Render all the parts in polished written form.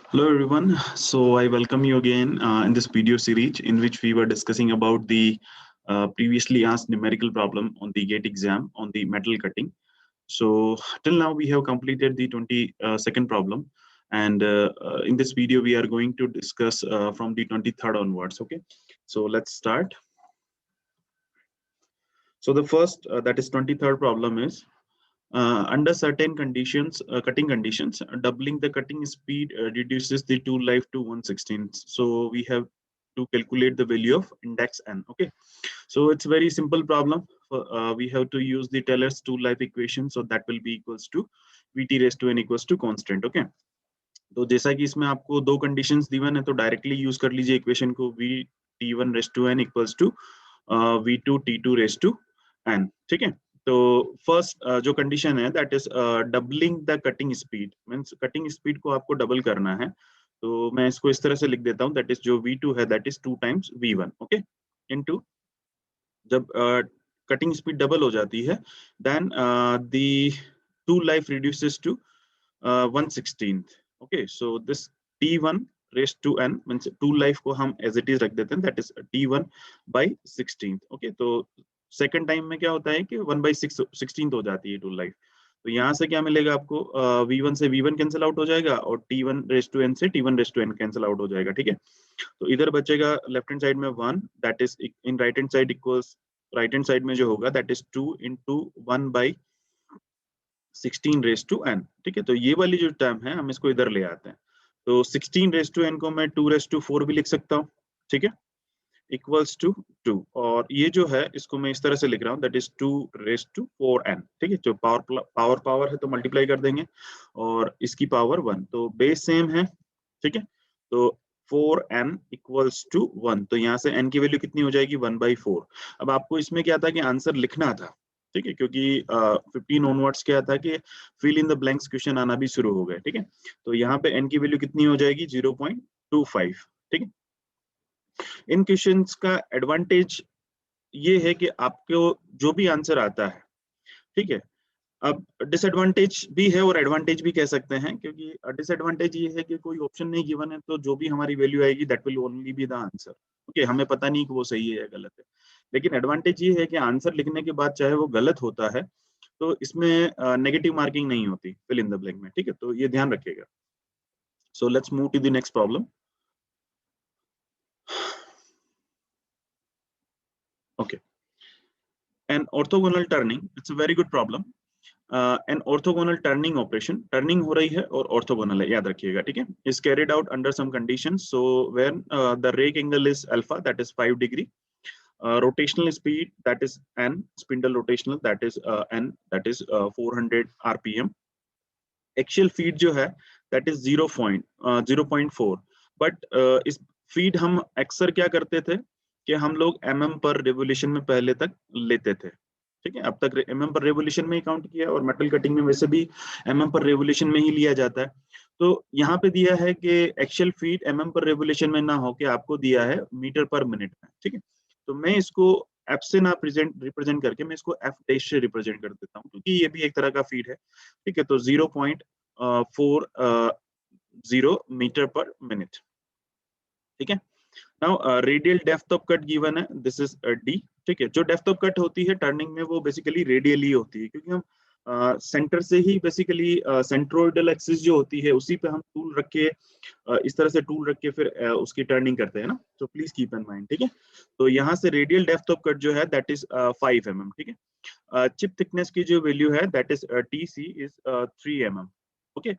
Hello everyone. So I welcome you again in this video series in which we were discussing about the previously asked numerical problem on the GATE exam on the metal cutting. So till now we have completed the 22nd problem, and in this video we are going to discuss from the 23rd onwards. Okay, so let's start. So the first that is 23rd problem is under certain conditions, cutting conditions, doubling the cutting speed reduces the tool life to 1/16. So we have to calculate the value of index n. Okay, so it's very simple problem. We have to use the Taylor's tool life equation, so that will be equals to Vt raised to n equals to constant. Okay, तो जैसा कि इसमें आपको दो conditions given है तो directly use कर लीजिए इक्वेशन को Vt1 raised to n equals to V2T2 raised to n. ठीक है, तो फर्स्ट जो कंडीशन है that is doubling the cutting speed, means cutting speed को आपको डबल करना है. तो मैं इसको इस तरह से लिख देता हूं, दैट इज जो V2 है that is 2 times V1. Okay, into जब कटिंग स्पीड डबल हो जाती है then the tool life reduces to 1/16. Okay, so this T1 raised to n means tool life को हम एज इट इज रख देते हैं, दैट इज T1/16. ओके, तो सेकंड टाइम में क्या होता है कि 1/16 हो जाती है टूल लाइफ. तो यहाँ से क्या मिलेगा आपको, V1 से V1 कैंसिल आउट हो जाएगा और T1 raised to n से T1 raised to n cancel out हो जाएगा. ठीक है, तो इधर बचेगा लेफ्ट हैंड साइड में 1, that is in right hand side equals, right hand side में जो होगा that is 2 into 1/16 raised to n. ठीक है, तो ये वाली जो टर्म है हम इसको इधर ले आते हैं. तो 16 raised to n को मैं 2 raised to 4 भी लिख सकता हूँ. ठीक है, इक्वल्स टू 2, और ये जो है इसको मैं इस तरह से लिख रहा हूँ, that is 2 raised to 4n. ठीक है, जो पावर है तो मल्टीप्लाई कर देंगे और इसकी पावर 1, तो बेस सेम है. ठीक है, तो 4n इक्वल्स टू 1, तो यहाँ से n की वैल्यू कितनी हो जाएगी 1/4. अब आपको इसमें क्या था कि आंसर लिखना था. ठीक है, क्योंकि 15 ऑनवर्ड्स क्या था कि fill in the blanks question आना भी शुरू हो गए. ठीक है, तो यहाँ पे n की वैल्यू कितनी हो जाएगी 0.25. ठीक है, इन क्वेश्चंस का एडवांटेज ये है कि आपको जो भी आंसर आता है, ठीक है, अब डिसएडवांटेज भी है और एडवांटेज भी कह सकते हैं, क्योंकि डिसएडवांटेज ये है कि कोई ऑप्शन नहीं गिवन है तो जो भी हमारी वैल्यू आएगी that will only B the answer. Okay, हमें पता नहीं कि वो सही है या गलत है. लेकिन एडवांटेज ये है कि आंसर लिखने के बाद चाहे वो गलत होता है तो इसमें नेगेटिव मार्किंग नहीं होती फिल इन द ब्लैंक में. ठीक है, तो ये ध्यान रखिएगा. So let's move to the next problem. Okay, an orthogonal turning, it's a very good problem. An orthogonal turning operation, turning हो रही है और orthogonal है, याद रखिएगा. ठीक है, is carried out under some conditions. So when the rake angle is alpha, that is 5 degree, rotational speed that is n, spindle rotational that is n, that is 400 rpm. Axial feed जो है that is 0.4. But इस feed हम अक्सर क्या करते थे कि हम लोग mm पर रेवोल्यूशन में पहले तक लेते थे. ठीक है, अब तक mm पर रेवोल्यूशन में ही काउंट किया और मेटल कटिंग में वैसे भी mm पर रेवोल्यूशन में ही लिया जाता है. तो यहाँ पे दिया है कि एक्चुअल फीड mm पर रेवोल्यूशन में ना हो के आपको दिया है मीटर पर मिनट में. ठीक है, तो मैं इसको f से ना रिप्रेजेंट करके मैं इसको f डैश से रिप्रेजेंट कर देता हूँ, क्योंकि ये भी एक तरह का फीड है. ठीक है, तो 0.40 मीटर पर मिनट. ठीक है, now radial depth of cut given है, दिस इज d. ठीक है, जो डेप्थ ऑफ कट होती है टर्निंग में वो बेसिकली रेडियली होती है, क्योंकि हम सेंटर से ही बेसिकली सेंट्रोइडल एक्सिस जो होती है उसी पे हम टूल रख के इस तरह से टूल रख के फिर उसकी टर्निंग करते हैं ना. तो प्लीज कीप इन माइंड. ठीक है, तो यहाँ से रेडियल डेप्थ ऑफ कट जो है दैट इज 5 mm. ठीक है, चिप थिकनेस की जो वैल्यू है that is TC is 3 mm. Okay,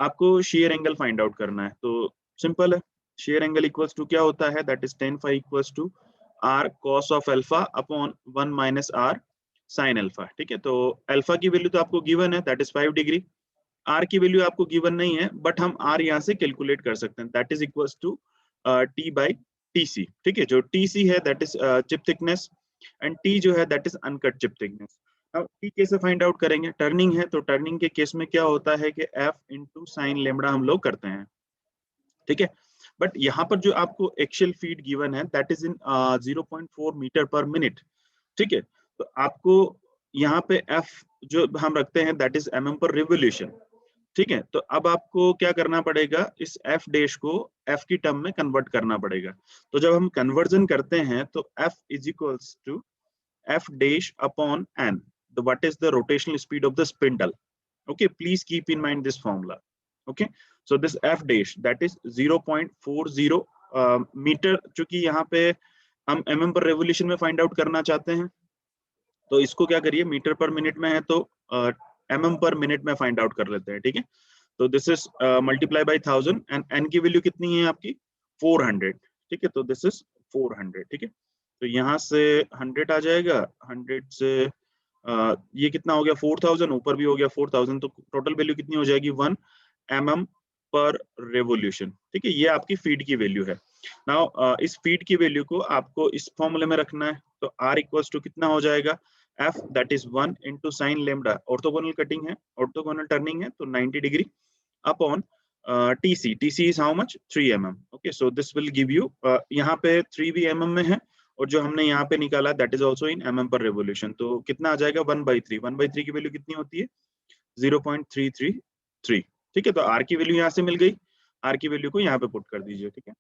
आपको शेयर एंगल फाइंड आउट करना है, तो सिंपल है. शेयर एंगल इक्वल्स टू क्या होता है, that is tan phi equals to r cos of alpha upon 1 minus r sin alpha. ठीक है, तो अल्फा की वैल्यू तो आपको गिवन है दैट इज 5 डिग्री, r की वैल्यू आपको गिवन नहीं है बट हम r यहाँ से कैलकुलेट कर सकते हैं, that is equals to T/TC. ठीक है, जो TC है that is chip thickness and T जो है that is uncut chip thickness. अब T कैसे फाइंड आउट करेंगे, टर्निंग है तो टर्निंग के केस में क्या होता है कि F इंटू साइन लेमड़ा हम लोग करते हैं. ठीक है, बट यहाँ पर जो आपको एक्चुअल फीड गिवन है that is in 0.4 metre per minute. ठीक है, तो आपको यहाँ पे F जो हम रखते हैं that is mm per revolution. ठीक है, तो अब आपको क्या करना पड़ेगा, इस एफ डैश को एफ की टर्म में कन्वर्ट करना पड़ेगा। तो जब हम कन्वर्जन करते हैं तो F is equals to F dash upon N, what is the rotational speed of the spindle. Okay, please keep in mind this formula. Okay, so this F dash that is 0.40 metre, चूंकि यहाँ पे हम mm पर revolution में find out करना चाहते हैं, तो इसको क्या करिए, मीटर पर मिनट में है तो mm पर मिनट में फाइंड आउट कर लेते हैं। ठीक है, तो this is multiply by 1000 and n की वैल्यू कितनी है आपकी 400। ठीक है, तो दिस इज 400। ठीक है, तो यहाँ से 100 आ जाएगा, 100 से ये कितना हो गया 4000, ऊपर भी हो गया 4000, तो टोटल वैल्यू कितनी हो जाएगी 1 mm पर रेवोल्यूशन। ठीक है, ये आपकी फीड की वैल्यू है। नाउ इस फीड की वैल्यू को आपको इस फॉर्मूले में रखना है, तो r इक्वल्स टू कितना हो जाएगा, f that is 1 into sine lambda, orthogonal cutting है, ऑर्थोगोनल टर्निंग है, तो 90 degree upon TC, TC is how much 3 mm। okay, so this will give you यहाँ पे 3 भी mm में है, और जो हमने यहाँ पे निकाला that is also in mm पर रेवोल्यूशन, तो कितना आ जाएगा 1/3। 1/3 की वैल्यू कितनी होती है 0.333। ठीक है, तो r की वैल्यू यहाँ से मिल गई, r की वैल्यू को यहाँ पे पुट कर दीजिए। ठीक है,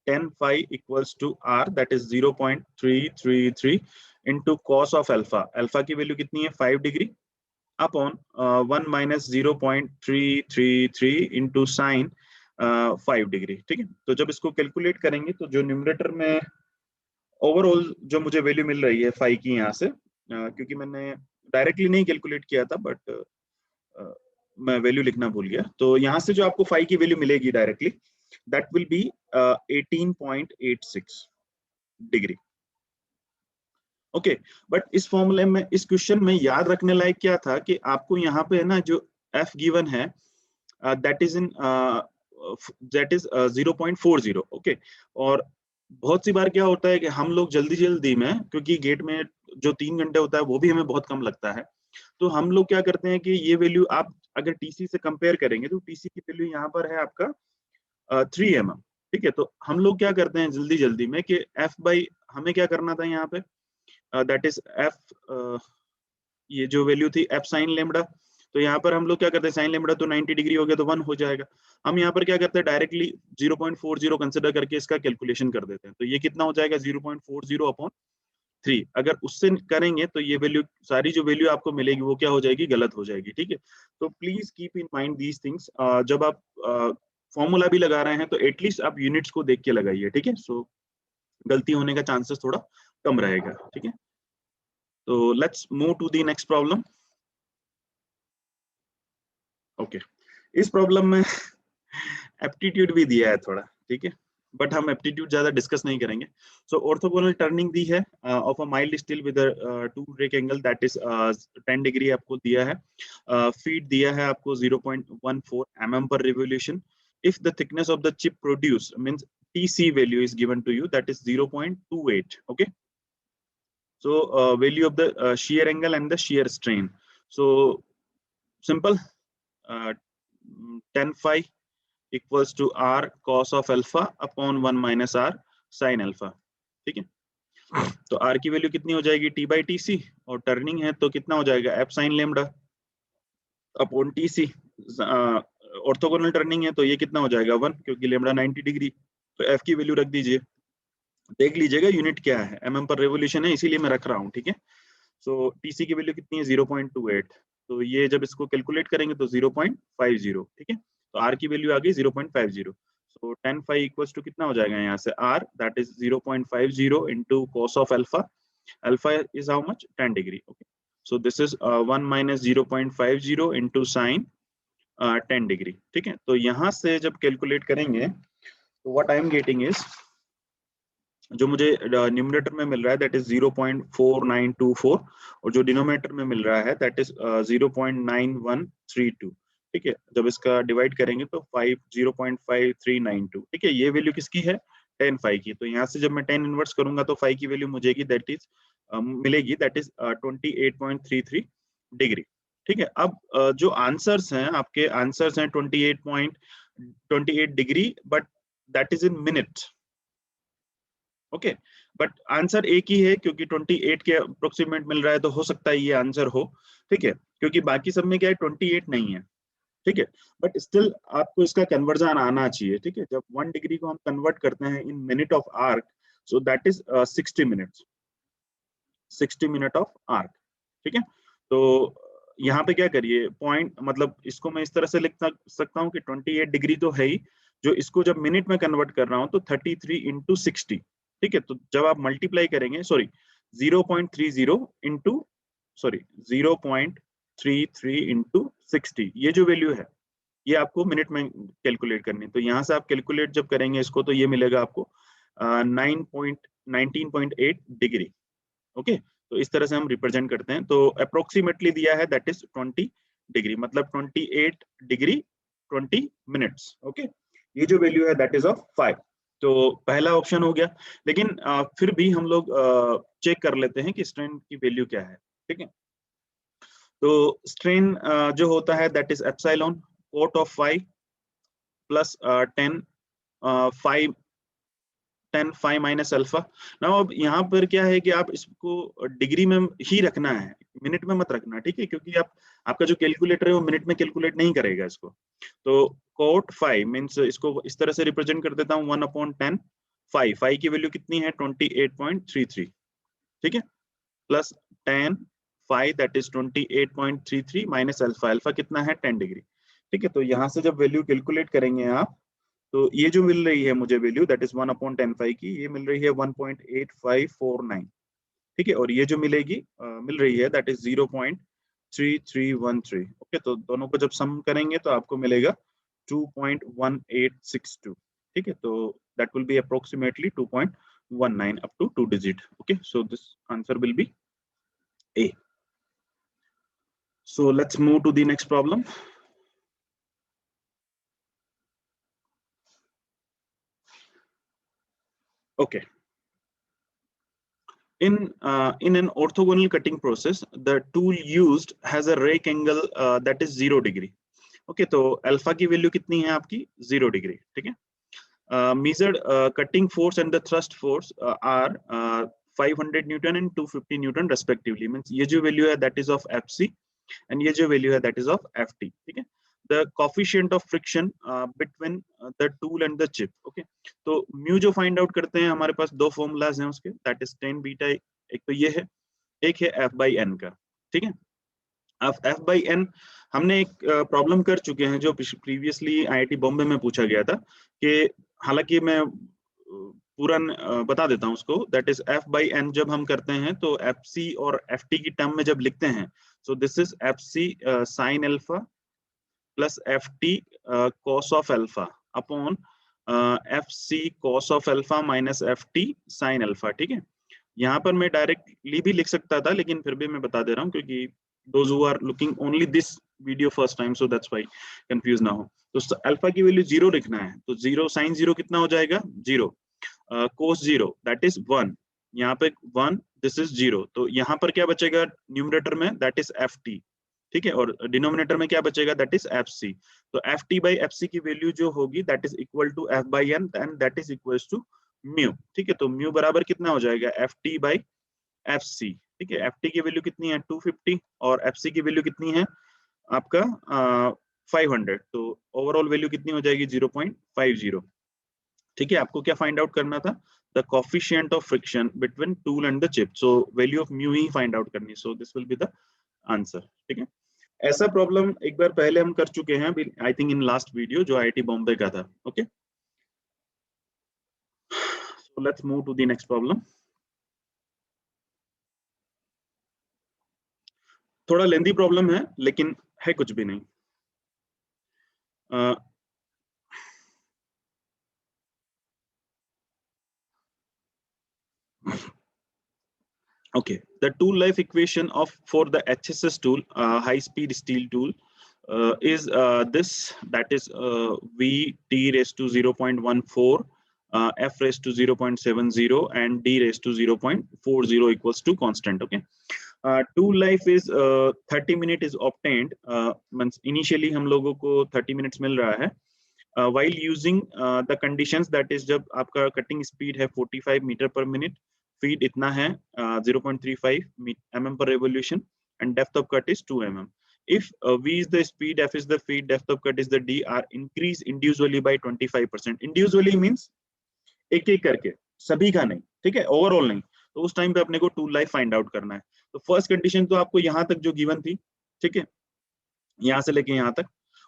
10 phi equals to r that is 0.333 into cos of alpha, alpha की वैल्यू कितनी है 5 degree upon 1 minus 0.333 into sin 5 degree. ठीक है, तो जब इसको कैलकुलेट करेंगे तो जो न्यूमरेटर में ओवरऑल जो मुझे वैल्यू मिल रही है फाई की यहाँ से, क्योंकि मैंने डायरेक्टली नहीं कैलकुलेट किया था बट मैं वैल्यू लिखना भूल गया, तो यहाँ से जो आपको फाई की वैल्यू मिलेगी directly that will B 18.86 degree. Okay, but इस फॉर्मूले में, इस क्वेश्चन में याद रखने लायक क्या था कि आपको यहाँ पे है ना जो f गिवन है दैट इज इन 0.40। ओके, और बहुत सी बार क्या होता है कि हम लोग जल्दी जल्दी में, क्योंकि गेट में जो 3 घंटे होता है वो भी हमें बहुत कम लगता है, तो हम लोग क्या करते हैं कि ये वैल्यू आप अगर टीसी से कंपेयर करेंगे तो टीसी की वैल्यू यहाँ पर है आपका 3 mm। ठीक है, तो हम लोग क्या करते हैं जल्दी जल्दी में कि f बाई, हमें क्या करना था यहाँ पे दैट इज f, ये जो वैल्यू थी f साइन लेमडा, तो यहाँ पर हम लोग क्या करते हैं साइन लेमडा तो 90 डिग्री हो गया तो 1 हो जाएगा। हम यहाँ पर क्या करते हैं डायरेक्टली 0.40 कंसिडर करके इसका कैलकुलेशन कर देते हैं, तो ये कितना हो जाएगा 0.40 अपॉन 3। अगर उससे करेंगे तो ये वैल्यू, सारी जो वैल्यू आपको मिलेगी वो क्या हो जाएगी, गलत हो जाएगी। ठीक है, तो please keep in mind these things, जब आप फॉर्मूला भी लगा रहे हैं तो एटलीस्ट आप यूनिट्स को देख के लगाइए। ठीक है, सो गलती होने का चांसेस थोड़ा कम रहेगा। ठीक है, तो let's move to the next problem. Okay, इस प्रॉब्लम में एप्टीट्यूड भी दिया है थोड़ा, ठीक है, बट हम एप्टीट्यूड ज्यादा डिस्कस नहीं करेंगे। सो ऑर्थोगोनल टर्निंग दी है of a mild steel with to break angle that is 10 degree आपको दिया है, फीड दिया है आपको 0.14 mm per revolution. If the thickness of the chip produce means TC value is given to you that is 0.28। okay, so value of the shear angle and the shear strain, so simple, 10 phi equals to r cos of alpha upon 1 minus r sin alpha। ठीक है, तो r की value कितनी हो जाएगी t/tc, और turning है तो कितना हो जाएगा f sin lambda upon tc। Orthogonal turning है तो ये कितना हो जाएगा 1, क्योंकि लेमडा 90 डिग्री, तो f की वैल्यू रख दीजिए, देख लीजिएगा यूनिट क्या है, mm पर रेवोल्यूशन है इसीलिए मैं रख रहा हूँ। ठीक है, सो TC की वैल्यू कितनी है 0.28, तो ये जब इसको कैलकुलेट करेंगे तो 0.50। ठीक है, तो r की वैल्यू आ गई 0.50, सो 10 phi इक्वल्स टू कितना हो जाएगा यहाँ से r that is 0.50 into cos of alpha, alpha is how much 10 degree. Okay, so this is 1 minus 0.50 into sin 10 degree. ठीक है, तो यहाँ से जब कैलकुलेट करेंगे तो what I am getting is, जो मुझे न्यूमरेटर में मिल रहा है दैट इज 0.4924, और जो डिनोमिनेटर में मिल रहा है दैट इज 0.9132। ठीक है, जब इसका डिवाइड करेंगे तो 0.5392। ठीक है, ये वैल्यू किसकी है 10 फाई की, तो यहाँ से जब मैं 10 इनवर्स करूंगा तो फाई की वैल्यू मुझेगी दैट इज मिलेगी दैट इज 28.33 डिग्री। ठीक है, अब जो आंसर्स हैं आपके, आंसर्स हैं 28 degree, but that is in minute. Okay, but answer एक ही है क्योंकि 28 के अप्रोक्सीमेट मिल रहा है, तो हो सकता है ये आंसर हो। ठीक है, क्योंकि बाकी सब में क्या है 28 नहीं है। ठीक है, बट स्टिल आपको इसका कन्वर्जन आना चाहिए। ठीक है, जब 1 डिग्री को हम कन्वर्ट करते हैं इन minute of arc, so that is 60 minutes, 60 minute of arc. ठीक है, तो यहाँ पे क्या करिए पॉइंट, मतलब इसको मैं इस तरह से लिख सकता हूँ कि 28 डिग्री तो है ही, जो इसको जब मिनट में कन्वर्ट कर रहा हूँ तो 33 इंटू 60। ठीक है, तो जब आप मल्टीप्लाई करेंगे, सॉरी 0.30 इंटू, सॉरी 0.33 इंटू 60, ये जो वैल्यू है ये आपको मिनट में कैलकुलेट करनी है। तो यहाँ से आप कैलकुलेट जब करेंगे इसको तो ये मिलेगा आपको 19.8 डिग्री। ओके, तो इस तरह से हम रिप्रेजेंट करते हैं। तो अप्रोक्सीमेटली दिया है दैट इज 20 डिग्री, मतलब 28 डिग्री 20 मिनट्स। ओके, ये जो वैल्यू है दैट इज ऑफ 5। तो पहला ऑप्शन हो गया, लेकिन फिर भी हम लोग चेक कर लेते हैं कि स्ट्रेन की वैल्यू क्या है। ठीक है, तो स्ट्रेन जो होता है that is epsilon cot of 5 plus 10 5 10 5 minus alpha. ना अब यहाँ पर क्या है कि आप इसको डिग्री में ही रखना है, मिनट में मत रखना। ठीक है, क्योंकि आप आपका जो कैलकुलेटर है वो मिनट में कैलकुलेट नहीं करेगा इसको। तो कोट 5 मीन्स इसको इस तरह से रिप्रेजेंट कर देता हूँ 1/10। 5 की वैल्यू कितनी है 28.33। ठीक है, plus 10 5 that is 28.33 minus alpha, alpha कितना है 10 डिग्री। ठीक है, तो यहाँ से जब वैल्यू कैलकुलेट करेंगे आप, तो ये जो मिल रही है मुझे वैल्यू दैट इज 1/10 की, ये मिल रही है 1.8549। ठीक है, और ये जो मिलेगी मिल रही है दैट इज 0.3313। ओके, तो दोनों को जब सम करेंगे तो आपको मिलेगा 2.1862। ठीक है, तो that will be approximately 2.19 up to 2 digit. Okay, so this answer will be A. So let's move to the next problem. Okay. In an orthogonal cutting process, the tool used has a rake angle that is 0 degree. Okay, तो alpha की value कितनी है आपकी 0 degree. ठीक है, measured cutting force and the thrust force are 500 Newton and 250 Newton respectively. Means ये जो value है that is of FC and ये जो वैल्यू है that is of FT. ठीक है, the coefficient of friction between the tool and the chip. Okay, तो mu जो फाइंड आउट करते हैं, हमारे पास दो फॉर्मूलाज हैं उसके, that is tan बीटा, एक तो ये है, एक है F/n का। ठीक है, अब F/n हमने एक प्रॉब्लम कर चुके हैं जो प्रीवियसली IIT बॉम्बे में पूछा गया था, कि हालांकि मैं पूरा बता देता हूं उसको, दैट इज F/n जब हम करते हैं तो FC और FT की टर्म में जब लिखते हैं, so this is FC sin alpha plus FT cos of alpha upon FC cos of alpha minus FT sin alpha. ठीक है, यहाँ पर मैं डायरेक्टली भी लिख सकता था, लेकिन फिर भी मैं बता दे रहा हूँ क्योंकि those who are looking only this video first time, so that's why confused ना हो। तो अल्फा की वैल्यू 0 लिखना है, तो 0 sin 0 कितना हो जाएगा 0, cos 0 दैट इज 1, यहाँ पे 1 दिस इज 0, तो यहाँ पर क्या बचेगा न्यूमरेटर में दैट इज FT। ठीक है, और डिनोमिनेटर में क्या बचेगा दैट इज FC। तो FT/FC की वैल्यू जो होगी that is equal to F/n and that is equal to mu. ठीक है, तो म्यू बराबर कितना हो जाएगा FT/FC। ठीक है, FT की वैल्यू कितनी है 250 और FC की वैल्यू कितनी है आपका 500, तो ओवरऑल वैल्यू कितनी हो जाएगी 0.50। ठीक है, आपको क्या फाइंड आउट करना था, the coefficient of friction between tool and the chip, so value of mu ही फाइंड आउट करनी, so this will be the answer. ठीक है, ऐसा प्रॉब्लम एक बार पहले हम कर चुके हैं, I think in last video जो IIT बॉम्बे का था। Okay, so let's move to the next problem. थोड़ा लेंदी प्रॉब्लम है लेकिन है कुछ भी नहीं। Okay, the tool life equation of for the HSS tool, high speed steel tool, is this, that is V T raised to 0.14, F raised to 0.70 and D raised to 0.40 equals to constant. Okay, tool life is 30 minute is obtained, initially हम लोगों को 30 minutes मिल रहा है, while using the conditions that is जब आपका cutting speed है 45 meter per minute, feed इतना है 0.35 mm per revolution and depth of cut is 2 mm. if v is the speed, f is the feed, depth of cut is the d, are increased individually by 25%. individually means एक एक करके, सभी का नहीं, ठीक है, ओवरऑल नहीं। तो उस टाइम पे अपने को टूल लाइफ फाइंड आउट करना है। तो फर्स्ट कंडीशन तो आपको यहाँ तक जो गिवन थी, ठीक है, यहाँ से लेके यहाँ तक,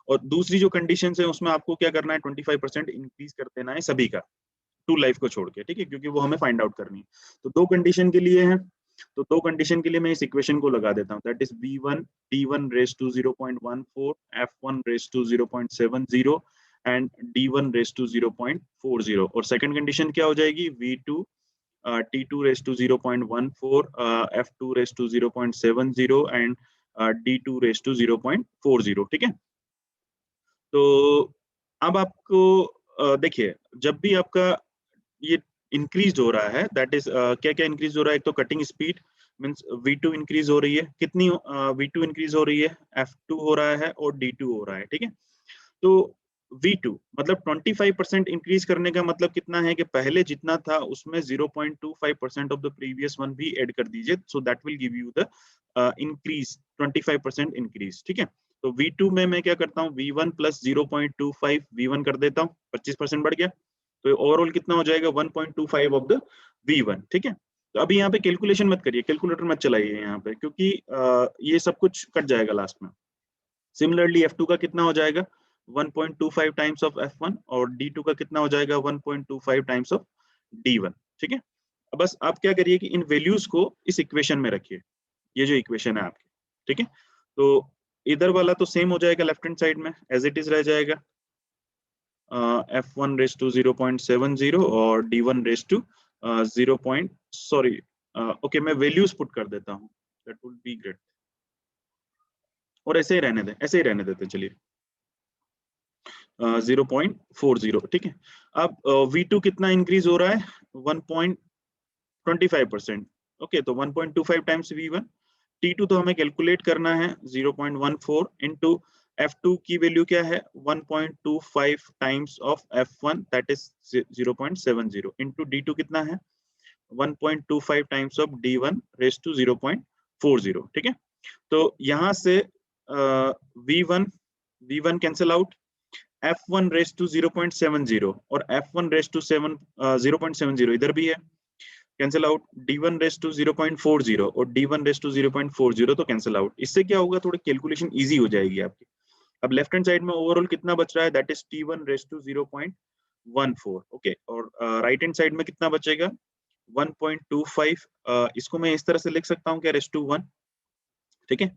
और दूसरी जो कंडीशन है उसमें आपको क्या करना है, 25% इंक्रीज कर देना है सभी का, टूल लाइफ को छोड़ के, ठीक है, क्योंकि वो हमें फाइंड आउट करनी है। तो दो कंडीशन के लिए है, तो दो कंडीशन के लिए मैं इस इक्वेशन को लगा देता हूँ, that is v1 d1 raise to 0.14, f1 raise to 0.70 and d1 raise to 0.40, और सेकंड कंडीशन क्या हो जाएगी, v2 t2 raise to 0.14, f2 raise to 0.70 and d2 raise to 0.40, ठीक है। तो अब आपको देखिए, जब भी आपका ये इंक्रीज हो रहा है, दैट इज क्या क्या इंक्रीज हो रहा है, एक तो cutting speed means v2 increase हो रही है, कितनी v2 इंक्रीज हो रही है, f2 हो रहा है और d2 हो रहा है, ठीक है। तो v2 मतलब 25% इंक्रीज करने का मतलब कितना है कि पहले जितना था उसमें 0.25% ऑफ द प्रीवियस वन भी ऐड कर दीजिए, so that will give you the increase, 25% increase, ठीक है। तो v2 में मैं क्या करता हूँ, v1 प्लस 0.25 v1 कर देता हूँ, 25% बढ़ गया, तो ओवरऑल कितना हो जाएगा, 1.25 ऑफ द v1, ठीक है। तो अभी यहाँ पे कैलकुलेशन मत करिए, कैलकुलेटर मत चलाइए यहाँ पे, क्योंकि ये सब कुछ कट जाएगा लास्ट में। सिमिलरली f2 का कितना हो जाएगा, 1.25 टाइम्स ऑफ f1, और d2 का कितना हो जाएगा, 1.25 टाइम्स ऑफ d1, ठीक है। अब बस आप क्या करिए कि इन वैल्यूज को इस इक्वेशन में रखिए, ये जो इक्वेशन है आपकी, ठीक है। तो इधर वाला तो सेम हो जाएगा, लेफ्ट हैंड साइड में एज इट इज रह जाएगा, f1 रेज टू 0.70 और d1 raise to 0. Sorry, okay, मैं वैल्यूज पुट कर देता हूँ, दैट वुड बी ग्रेट, और ऐसे ही रहने दें, ऐसे ही रहने देते, चलिए 0.40, ठीक है। अब v2 कितना इंक्रीज हो रहा है, 1.25%, ओके, तो 1.25 टाइम्स v1, t2 तो हमें कैलकुलेट करना है 0.14 इंटू f2 की वैल्यू क्या है, 1.25 times of f1 that is 0.70 into d2 कितना है, 1.25 times of d1 raise to 0.40, ठीक है। तो यहाँ से v1 cancel out, f1 raise to 0.70 और f1 रेज टू 0.70 इधर भी है, cancel out, d1 raise to 0.40 और d1 रेज टू 0.40 तो कैंसिल आउट। इससे क्या होगा, थोड़ी कैलकुलेशन इजी हो जाएगी आपकी। अब लेफ्ट हैंड साइड में ओवरऑल कितना बच रहा है, that is t1 raise to 0.14, okay, और राइट हैंड साइड में कितना बचेगा, 1.25, इसको मैं इस तरह से लिख सकता हूँ क्या, रेज टू 1, ठीक है।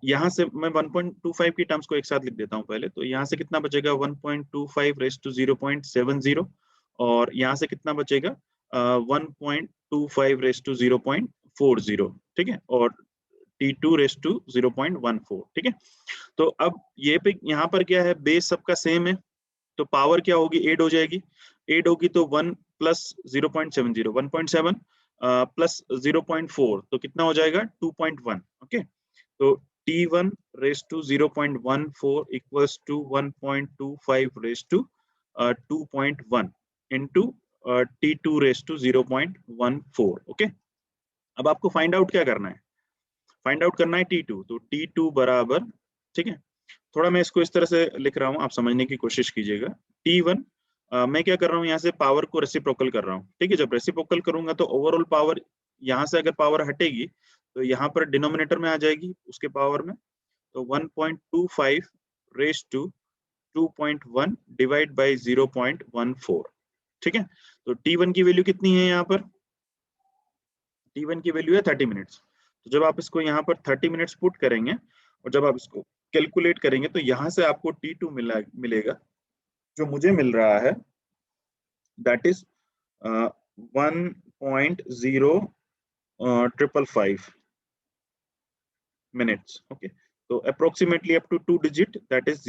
यहाँ से मैं 1.25 की टर्म्स को एक साथ लिख देता हूँ पहले, तो यहाँ से कितना बचेगा, 1.25 रेज टू 0.70, और यहाँ से कितना बचेगा, 1.25 रेज टू 0.40, ठीक है, और t2 रेज टू 0.14, ठीक है। तो अब ये पे यहाँ पर क्या है, बेस सबका सेम है, तो पावर क्या होगी, एड हो जाएगी, एड होगी तो 1 प्लस 0.70, 1.7 प्लस 0.4 तो कितना हो जाएगा, 2.1, ओके। तो t1 raise to 0.14 equals to 1.25 raise to 2.1 into t2 raise to 0.14, okay. अब आपको फाइंड आउट क्या करना है, फाइंड आउट करना है t2, तो t2 बराबर, ठीक है, थोड़ा मैं इसको इस तरह से लिख रहा हूँ, आप समझने की कोशिश कीजिएगा। t1 मैं क्या कर रहा हूँ, यहाँ से पावर को रेसिप्रोकल कर रहा हूँ, ठीक है। जब रेसिप्रोकल करूंगा तो ओवरऑल पावर, यहाँ से अगर पावर हटेगी तो यहाँ पर डिनोमिनेटर में आ जाएगी उसके पावर में, तो 1.25 रेज टू 2.1 डिवाइड बाई 0.14, ठीक है। तो t1 की वैल्यू कितनी है, यहाँ पर t1 की वैल्यू है 30 मिनट्स। तो जब आप इसको यहाँ पर 30 मिनट्स पुट करेंगे और जब आप इसको कैलकुलेट करेंगे तो यहाँ से आपको t2 मिलेगा, जो मुझे मिल रहा है, दैट इज 1.0555 मिनट्स, ओके। तो approximately up to 2 digit, that is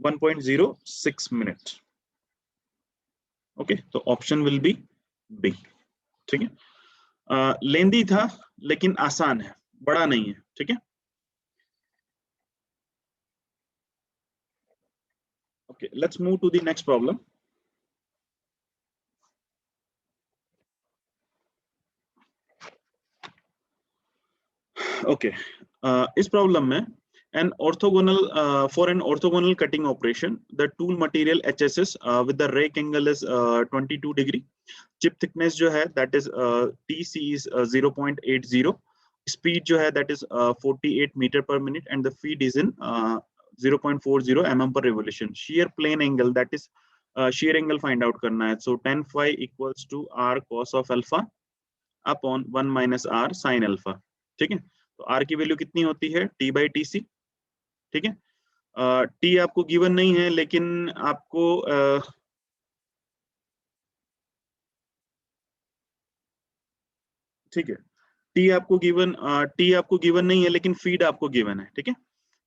1.06 minutes, okay. तो ऑप्शन विल बी बी, ठीक है। लेंदी था लेकिन आसान है, बड़ा नहीं है, ठीक है। Okay, let's move to the next problem. Okay, इस प्रॉब्लम में An orthogonal for an orthogonal cutting operation, the tool material HSS with the rake angle is 22 degree. Chip thickness जो है that is TC is 0.80. Speed जो है that is 48 meter per minute and the feed is in 0.40 mm per revolution. Shear plane angle that is shear angle find out करना है. So tan phi equals to r cos of alpha upon 1 minus r sin alpha. ठीक है, तो r की value कितनी होती है t by tc. ठीक है, टी आपको गिवन नहीं है लेकिन आपको ठीक है, टी आपको गिवन नहीं है लेकिन फीड आपको गिवन है. ठीक है,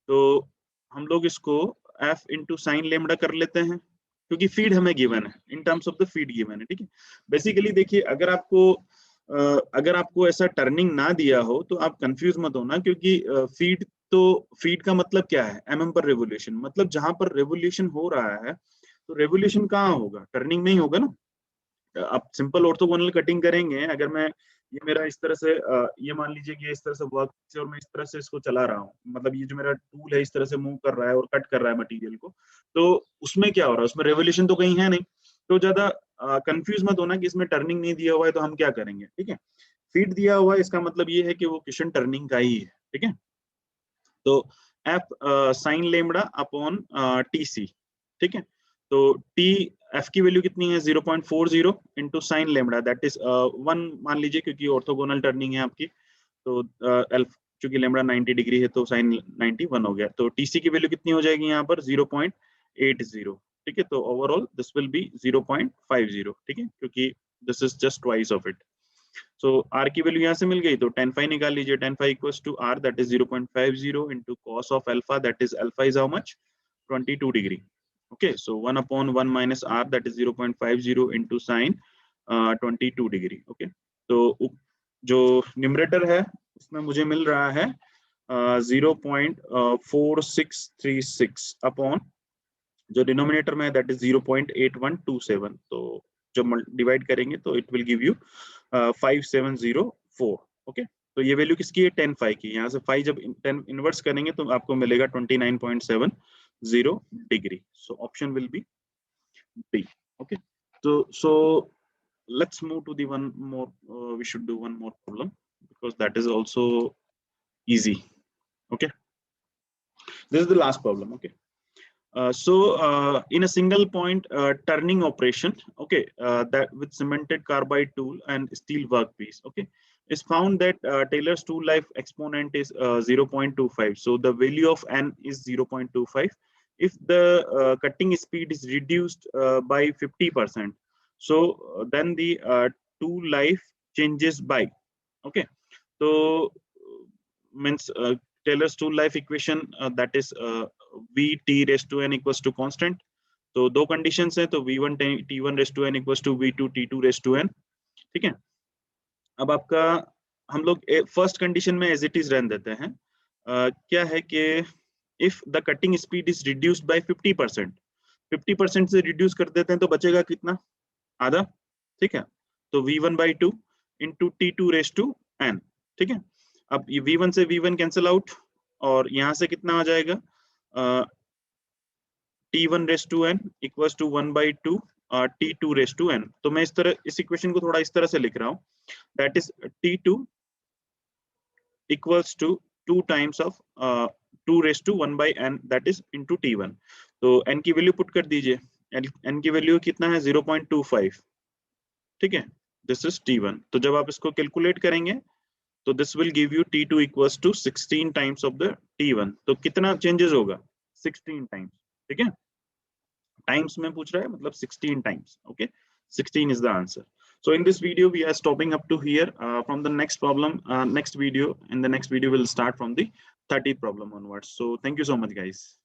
तो हम लोग इसको f इंटू साइन लेमडा कर लेते हैं क्योंकि फीड हमें गिवन है, in terms of the feed given है. ठीक है, बेसिकली देखिए अगर आपको ऐसा टर्निंग ना दिया हो तो आप कंफ्यूज मत होना, क्योंकि फीड का मतलब क्या है, mm पर रेवोल्यूशन. मतलब जहां पर रेवोल्यूशन हो रहा है तो रेवोल्यूशन कहाँ होगा, टर्निंग में ही होगा ना. आप सिंपल ऑर्थोगोनल कटिंग करेंगे, अगर मैं ये मेरा इस तरह से ये मान लीजिए कि इस तरह से वर्क से और मैं इस तरह से इसको चला रहा हूँ, मतलब ये जो मेरा टूल है इस तरह से मूव कर रहा है और कट कर रहा है मटेरियल को, तो उसमें क्या हो रहा है, उसमें रेवोल्यूशन तो कहीं है नहीं. तो ज्यादा कंफ्यूज मत होना कि इसमें टर्निंग नहीं दिया हुआ है तो हम क्या करेंगे. ठीक है, फीड दिया हुआ है इसका मतलब ये है कि वो क्वेश्चन टर्निंग का ही है. ठीक है, तो F sine lambda upon TC. ठीक है, तो टी एफ की वैल्यू कितनी है 0.40 into sine lambda that is 1 मान लीजिए, क्योंकि ऑर्थोगोनल टर्निंग है आपकी. तो एल्फ चूंकि लेमडा 90 डिग्री है तो साइन 91 हो गया. तो टीसी की वैल्यू कितनी हो जाएगी यहाँ पर 0.80. ठीक है, तो ओवरऑल दिस विल बी 0.50. ठीक है, क्योंकि this is just twice of it. So r की वैल्यू यहाँ से मिल गई, तो tan phi निकाल लीजिए. tan phi equals to r that is 0.50 into cos of alpha, that is alpha is how much, 22 degree. Okay, so 1 upon 1 minus r that is 0.50 into sin 22 degree. Okay, तो जो numerator है उसमें मुझे मिल रहा है 0.4636 अपॉन जो denominator में है दैट इज 0.8127. तो जब डिवाइड करेंगे तो it will give you 5704. Okay, तो ये वैल्यू किसकी है, tan phi की. यहाँ से phi जब इनवर्स करेंगे तो आपको मिलेगा 29.70 degree. So option will B B. Okay, so let's move to the one more. We should do one more problem because that is also easy. Okay, this is the last problem. Okay. In a single point turning operation, okay, that with cemented carbide tool and steel workpiece, okay, is found that Taylor's tool life exponent is 0.25. So the value of n is 0.25. If the cutting speed is reduced by 50%, so then the tool life changes by, okay, so means Taylor's tool life equation that is Vt raised to n equals to constant. तो दो conditions हैं, तो V1 T1 raised to n equals to V2 T2 raised to n. ठीक है, अब आपका हम लोग फर्स्ट कंडीशन में एज इट इज रहने देते हैं. क्या है कि if the cutting speed is reduced by 50%, 50% से रिड्यूस कर देते हैं तो बचेगा कितना, आधा. ठीक है, तो V1 by 2 into T2 raised to n. ठीक है, अब ये V1 से V1 कैंसिल आउट और यहाँ से कितना आ जाएगा, T1 raised to n equals to 1 by 2 T2 raised to n. तो मैं इस इक्वेशन को थोड़ा इस तरह से लिख रहा हूँ, that is T2 equals to 2 times of 2 raised to 1 by n, that is into T1. तो n की वैल्यू पुट कर दीजिए, n की वैल्यू कितना है 0.25. ठीक है, दिस इज T1. तो जब आप इसको कैलकुलेट करेंगे तो this will give you T2 equals to 16 times of the T1. तो कितना चेंजेस होगा, 16 times. ठीक है, टाइम्स में पूछ रहा है, मतलब 16 times. Okay, 16 is the answer. So in this video we are stopping up to here. From the next problem, in the next video we'll start from the 30th problem onwards. So thank you so much guys.